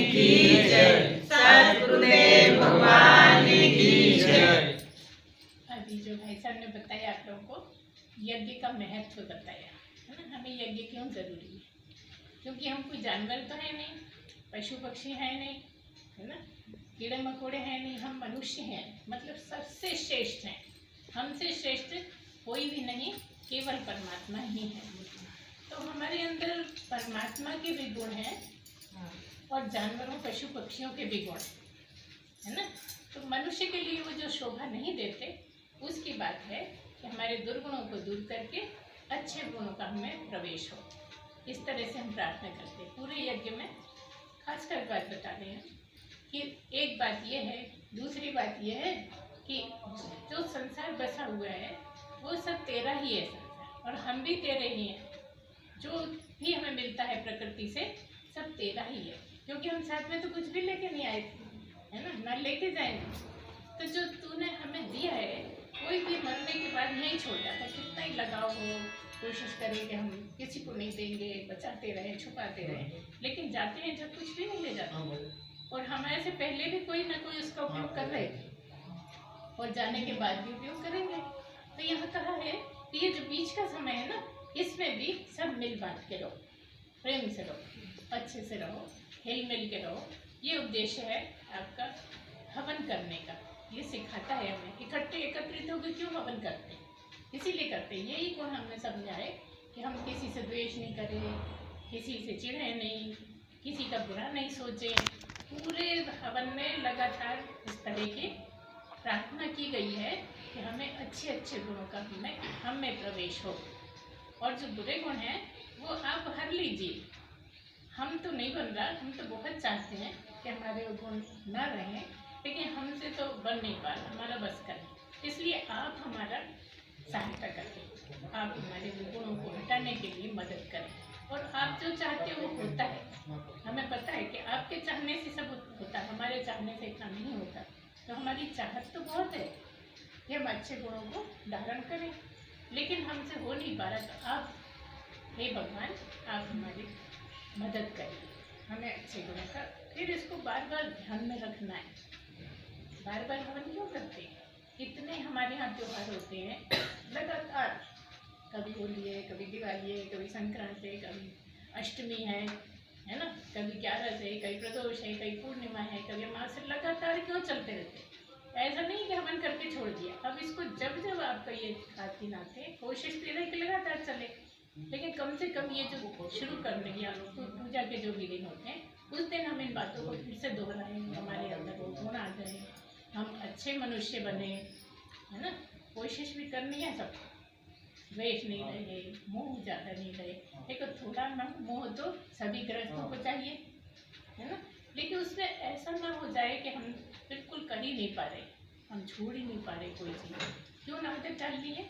की जय। सद्गुरुदेव भगवान की जय। अभी जो भाई साहब ने बताया आप लोगों को यज्ञ का महत्व बताया है ना, हमें यज्ञ क्यों जरूरी है। क्योंकि हम कोई जानवर तो है नहीं, पशु पक्षी है नहीं, है ना, कीड़े मकोड़े हैं नहीं, हम मनुष्य हैं, मतलब सबसे श्रेष्ठ हैं। हमसे श्रेष्ठ कोई भी नहीं, केवल परमात्मा ही है। तो हमारे अंदर परमात्मा के भी गुण हैं और जानवरों पशु पक्षियों के भी गुण है ना। तो मनुष्य के लिए वो जो शोभा नहीं देते, उसकी बात है कि हमारे दुर्गुणों को दूर करके अच्छे गुणों का हमें प्रवेश हो। इस तरह से हम प्रार्थना करते हैं। पूरे यज्ञ में खासकर बात बता रहे हैं कि एक बात यह है, दूसरी बात यह है कि जो संसार बसा हुआ है वो सब तेरा ही है संसार, और हम भी तेरे ही हैं। जो भी हमें मिलता है प्रकृति से सब तेरा ही है, क्योंकि हम साथ में तो कुछ भी लेके नहीं आए थे, है ना, ना लेके जाएंगे। तो जो तूने हमें दिया है, कोई भी मरने के बाद नहीं छोड़ता था। कितना ही लगाव हो, कोशिश करें कि हम किसी को नहीं देंगे, बचाते रहें, छुपाते रहें, लेकिन जाते हैं जब कुछ भी नहीं ले जाते। और हमारे से पहले भी कोई ना कोई उसका उपयोग कर रहे थे, और जाने के बाद भी उपयोग करेंगे। तो यहाँ कहा है कि ये जो बीच का समय है ना, इसमें भी सब मिल बांट के रहो, प्रेम से रहो, अच्छे से रहो, हिल मिल के रहो। ये उद्देश्य है आपका हवन करने का। ये सिखाता है हमें इकट्ठे एकत्रित होकर क्यों हवन करते हैं, इसीलिए करते हैं। यही गुण हमें समझाए कि हम किसी से द्वेष नहीं करें, किसी से चिढ़े नहीं, किसी का बुरा नहीं सोचें। पूरे हवन में लगातार इस तरह की प्रार्थना की गई है कि हमें अच्छे अच्छे गुणों का हम में प्रवेश हो, और जो बुरे गुण हैं वो आप हर लीजिए। हम तो नहीं बन रहा, हम तो बहुत चाहते हैं कि हमारे गुण न रहें, लेकिन हमसे तो बन नहीं पा रहा, हमारा बस का नहीं। इसलिए आप हमारा सहायता करें, आप हमारे गुणों को हटाने के लिए मदद करें, और आप जो चाहते हो वो होता है। हमें पता है कि आपके चाहने से सब होता है, हमारे चाहने से इतना नहीं होता। तो हमारी चाहत तो बहुत है कि हम अच्छे गुणों को धारण करें, लेकिन हमसे हो नहीं पा रहा। तो आप हे भगवान, आप हमारी मदद करिए, हमें अच्छे गुणों का। फिर इसको बार बार ध्यान में रखना है। बार बार हवन क्यों करते हैं? इतने हमारे यहाँ त्योहार होते हैं लगातार, कभी होली है, कभी दिवाली है, कभी संक्रांति है, कभी अष्टमी है ना, कभी 11 है, कभी प्रदोष है, कभी पूर्णिमा है, कभी अमावस्या। लगातार क्यों चलते रहते हैं? ऐसा नहीं कि हवन करके छोड़ दिया। अब इसको जब जब आपका ये दिन आते हैं, कोशिश तो रहे कि लगातार चले, लेकिन कम से कम ये जो शुरू करने या पूजा के जो भी दिन होते हैं, उस दिन हम इन बातों को फिर से दोहराएं, हमारे अंदर वो गुण आ जाए, हम अच्छे मनुष्य बने, है ना। कोशिश भी करनी है सबको, द्वेष नहीं रहे, मोह ज़्यादा नहीं रहे। देखो थोड़ा ना मोह तो सभी गृहस्थों को चाहिए, है ना, लेकिन उसमें ऐसा ना हो जाए कि हम बिल्कुल कर ही नहीं पा रहे, हम छोड़ ही नहीं पा रहे कोई चीज़। क्यों ना आदत डालनी है?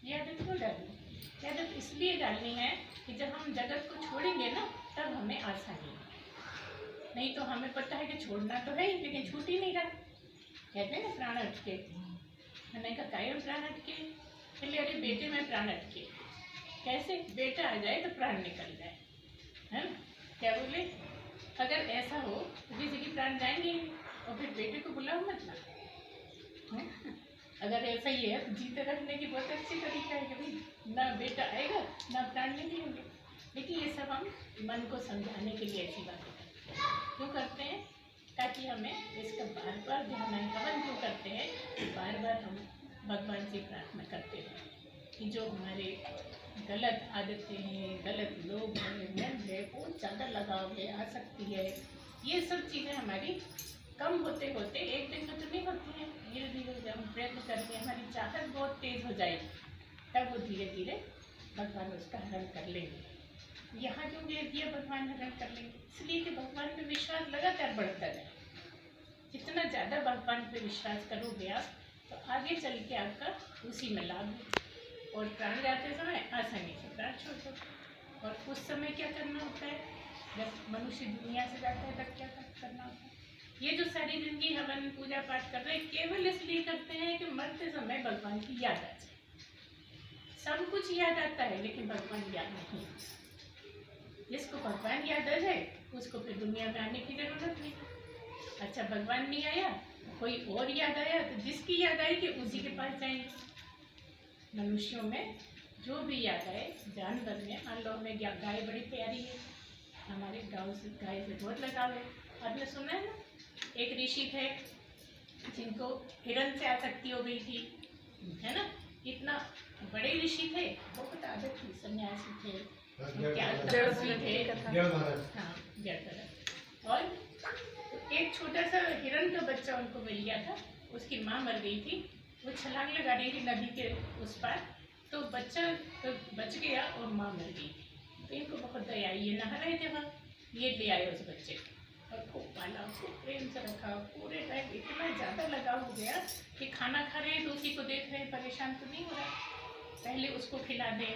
ये आदत क्यों डालनी है? ये आदत इसलिए डालनी है कि जब हम जगत को छोड़ेंगे ना, तब हमें आसानी है। नहीं तो हमें पता है कि छोड़ना तो है ही, लेकिन छूट ही नहीं रहा। कहते हैं ना प्राण अटके, मैंने कहा कायम प्राण अटके, चलिए अरे बेटे में प्राण अटके। कैसे? बेटा आ जाए तो प्राण निकल जाए, है ना। क्या बोले? अगर ऐसा हो तो किसी की प्राण जाएंगे, और फिर बेटे को बुलाओ मत ना। अगर ऐसा ही है तो जीते रखने की बहुत अच्छी तरीका है कि भाई ना बेटा आएगा ना प्राण निकलेंगे। लेकिन ये सब हम मन को समझाने के लिए ऐसी बातें करते हैं। क्यों करते हैं? ताकि हमें इसका बार बार ध्यान आए। हवन क्यों करते हैं? बार बार हम भगवान से प्रार्थना करते हैं कि जो हमारे गलत आदतें हैं, गलत लोग हैं, मन है, बहुत ज़्यादा लगाव है, आसक्ति है, ये सब चीज़ें हमारी कम होते होते एक दिन में तो नहीं होती हैं। धीरे धीरे जब हम प्रयत्न करके हमारी चाहत बहुत तेज़ हो जाएगी, तब वो धीरे धीरे भगवान उसका हरण कर लेंगे। यहाँ जो दे दिया भगवान हरण कर लेंगे, इसलिए कि भगवान पे विश्वास लगातार बढ़ता जाए। जितना ज़्यादा भगवान पे विश्वास करोगे आप, तो आगे चल के आपका उसी में लाभ है। और प्राण जाते समय आसानी से प्राण छोड़ दो। और उस समय क्या करना होता है? जब मनुष्य दुनिया से जाता है तब क्या करना होता है? ये जो सारी जिंदगी हवन पूजा पाठ कर रहे हैं, केवल इसलिए करते हैं कि मरते समय भगवान की याद आ जाए। सब कुछ याद आता है, लेकिन भगवान याद नहीं। जिसको भगवान याद आ जाए उसको फिर दुनिया में आने की जरूरत नहीं। अच्छा भगवान नहीं आया, कोई और याद आया, तो जिसकी याद आई कि उसी के पास जाएंगे। मनुष्यों में जो भी याद आए, जानवर में मान लो हमें गाय बड़ी प्यारी है, हमारे गाँव से गाय से बहुत लगाव है। आपने सुना है ना, एक ऋषि थे जिनको हिरण से आसक्ति हो गई थी, है ना। इतना बड़े ऋषि थे, बहुत आदत थी, सन्यासी थे, क्या तपस्वी थे, हाँ जड़। और एक छोटा सा हिरण का बच्चा उनको मिल गया था, उसकी माँ मर गई थी, वो छलांग लगा रही थी नदी के उस पार, तो बच्चा तो बच गया और माँ मर गई। तो इनको बहुत दया आई, ये नहा रहे थे वहाँ, ये ले आए उस बच्चे को और खूब पाला, खूब प्रेम से रखा। पूरे टाइम इतना ज़्यादा लगाव हो गया कि खाना खा रहे हैं तो उसी को देख रहे हैं, परेशान तो नहीं हो रहा, पहले उसको खिला दें,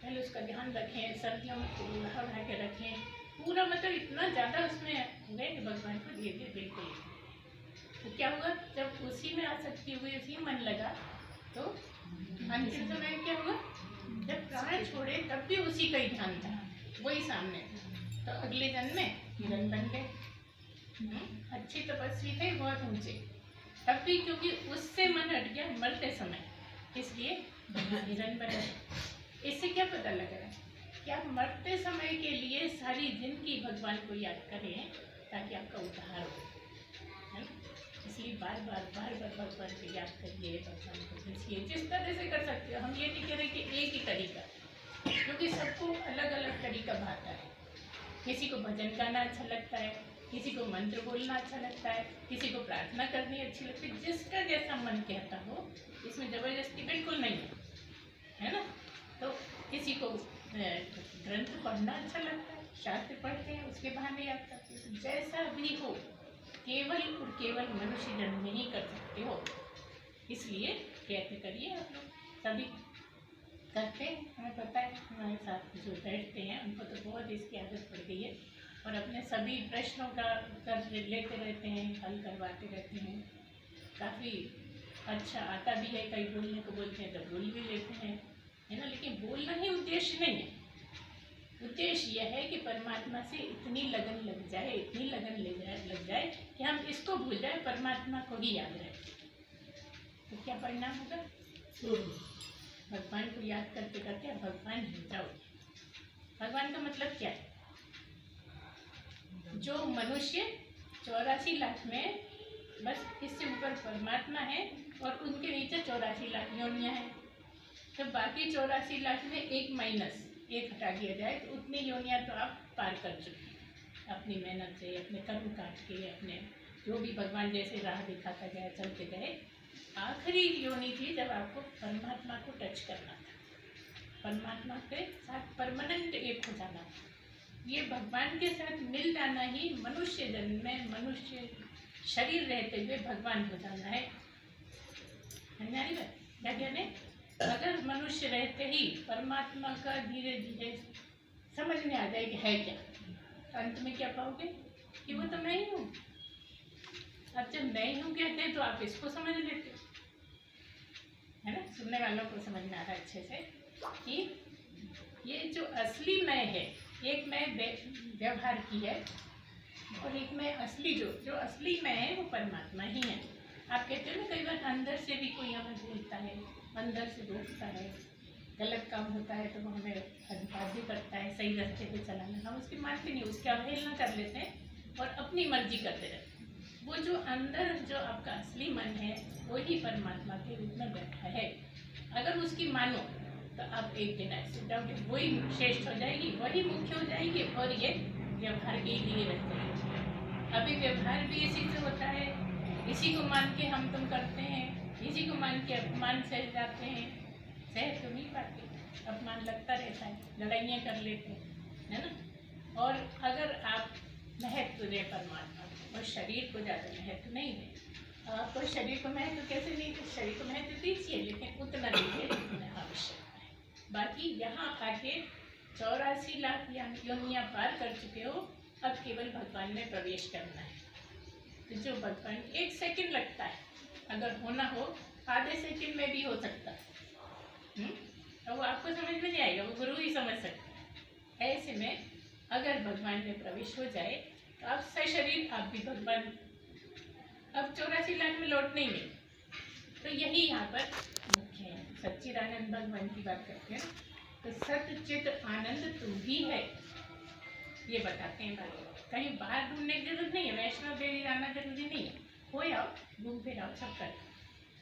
पहले उसका ध्यान रखें, सर्दियों में उड़ा उड़ा के रखें, पूरा मतलब इतना ज़्यादा उसमें हो गए कि भगवान को दिए थे बिल्कुल। तो क्या हुआ, जब उसी में आसक्ति हुई, उसी में मन लगा, तो अंतिम समय क्या हुआ, जब प्राण छोड़े तब भी उसी का ही ध्यान था, वही सामने था। तो अगले जन्म में हिरण बन गए। अच्छे तपस्वी थे, बहुत ऊंचे, तब भी क्योंकि उससे मन हट गया मरते समय, इसलिए हिरण बने। इससे क्या पता लग रहा है कि आप मरते समय के लिए सारी जिंदगी भगवान को याद करें ताकि आपका उद्धार हो, है ना। इसलिए बार बार भगवान को याद करिए, भगवान को पूछिए, जिस तरह से कर सकते हो। हम ये नहीं कह रहे कि एक ही तरीका, क्योंकि सबको अलग अलग तरीका भाता है। किसी को भजन गाना अच्छा लगता है, किसी को मंत्र बोलना अच्छा लगता है, किसी को प्रार्थना करनी अच्छी लगती है, जिसका जैसा मन कहता हो, इसमें जबरदस्ती बिल्कुल नहीं है ना। तो किसी को ग्रंथ पढ़ना अच्छा लगता है, शास्त्र पढ़ते हैं, उसके बहाने याद करते हैं। तो जैसा भी हो, केवल और केवल मनुष्य जन्म में ही कर सकते हो, इसलिए प्रयत्न करिए। आप लोग सभी करते हैं, हमें पता है, हमारे साथ जो बैठते हैं उनको तो बहुत इसकी आदत पड़ गई है, और अपने सभी प्रश्नों का उत्तर लेते रहते हैं, हल करवाते रहते हैं। काफ़ी अच्छा आता भी है, कई बोलने को बोलते हैं तो बोल भी लेते हैं, है ना। लेकिन बोलना ही उद्देश्य नहीं है। उद्देश्य यह है कि परमात्मा से इतनी लगन लग जाए, इतनी लगन लग जाए कि हम इसको भूल जाए, परमात्मा को ही याद रहे। तो क्या परिणाम होगा, भगवान को याद करते करते भगवान हो जाओ। भगवान का मतलब क्या है, जो मनुष्य 84 लाख में बस इससे ऊपर परमात्मा है और उनके नीचे 84 लाख योनियाँ हैं, तो बाकी 84 लाख में एक माइनस एक हटा दिया जाए तो उतनी योनियाँ तो आप पार कर चुके अपनी मेहनत से, अपने कर्म काट के, अपने जो भी भगवान जैसे राह दिखाता गया, चलते गए। आखिरी योनि थी जब आपको परमात्मा को टच करना था, परमात्मा के साथ परमानेंट एक हो जाना था। ये भगवान के साथ मिल जाना ही मनुष्य जन्म में, मनुष्य शरीर रहते हुए भगवान हो जाना है। क्या कहने, अगर मनुष्य रहते ही परमात्मा का धीरे धीरे समझ में आ जाए कि है क्या, अंत में क्या पाओगे कि वो तो मैं ही हूँ। अब जब मैं ही हूँ कहते हैं तो आप इसको समझ लेते हो, है ना। सुनने वालों को समझ में आ रहा है अच्छे से कि ये जो असली मैं है, एक मैं व्यवहार की है और एक मैं असली, जो असली मैं है वो परमात्मा ही है। आप कहते हो ना कई बार अंदर से भी कोई हमें बोलता है, अंदर से रोकता है, गलत काम होता है तो वो हमें अधिकार भी करता है सही रास्ते पे चलाना, हम उसकी मानते नहीं, उसकी अवहेलना कर लेते हैं और अपनी मर्जी करते रहते हैं। वो जो अंदर जो आपका असली मन है वही परमात्मा के रूप में बैठा है, अगर उसकी मानो तो आप एक दिन ऐसे डाउट वही श्रेष्ठ हो जाएगी, वही मुख्य हो जाएगी और ये व्यवहार के लिए रहते हैं। अभी व्यवहार भी इसी से होता है, इसी को मान के हम तुम करते हैं, इसी को मान के अपमान सह जाते हैं, सह तो नहीं पाते, अपमान लगता रहता है, लड़ाइयाँ कर लेते हैं, है ना। और अगर आप महत्व दें परमात्मा को और शरीर को ज़्यादा महत्व नहीं दें, आपको शरीर को महत्व कैसे नहीं दें, शरीर को महत्व दीजिए लेकिन उतना दीजिए जितना आवश्यक है। बाकी यहाँ आके 84 लाख योनियाँ पार कर चुके हो, अब केवल भगवान में प्रवेश करना है। तो जो भगवान 1 सेकंड लगता है, अगर होना हो आधे सेकंड में भी हो सकता है, तो वो आपको समझ में नहीं आएगा, वो गुरु ही समझ सकता है। ऐसे में अगर भगवान में प्रवेश हो जाए तो आप सशरीर आप भी भगवान, अब 84 लाख में लौटने ही नहीं। तो यही यहाँ पर मुख्य है। सच्चिदानंद भगवान की बात करते हैं तो सच्चित आनंद तू ही है, ये बताते हैं भाई। कहीं बाहर ढूंढने की जरूरत नहीं है, वैष्णव देवी जाना जरूरी नहीं है, हो आओ घूम फिर आओ सब कर,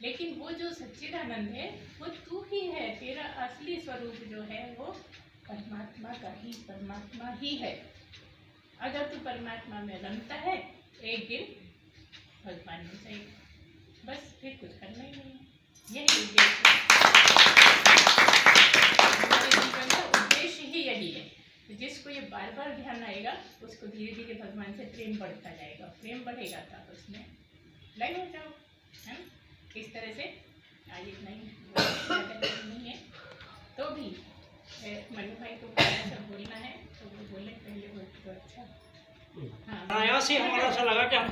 लेकिन वो जो सच्चिदानंद है वो तू ही है। तेरा असली स्वरूप जो है वो परमात्मा का ही, परमात्मा ही है। अगर तू परमात्मा में रमता है एक दिन भगवान में जाएगा, बस फिर कुछ करना ही नहीं है। यही उद्देश्य हमारे जीवन का उद्देश्य ही यही है। तो जिसको ये बार बार ध्यान आएगा उसको धीरे धीरे भगवान से प्रेम बढ़ता जाएगा, प्रेम बढ़ेगा तो आप उसमें लय हो जाओ, है ना। इस तरह से आज इतना ही नहीं है तो भी मनु भाई को सब बोलना है तो वो बोले पहले बोल तो अच्छा। हाँ, आया से हमारा ऐसा लगा कि हम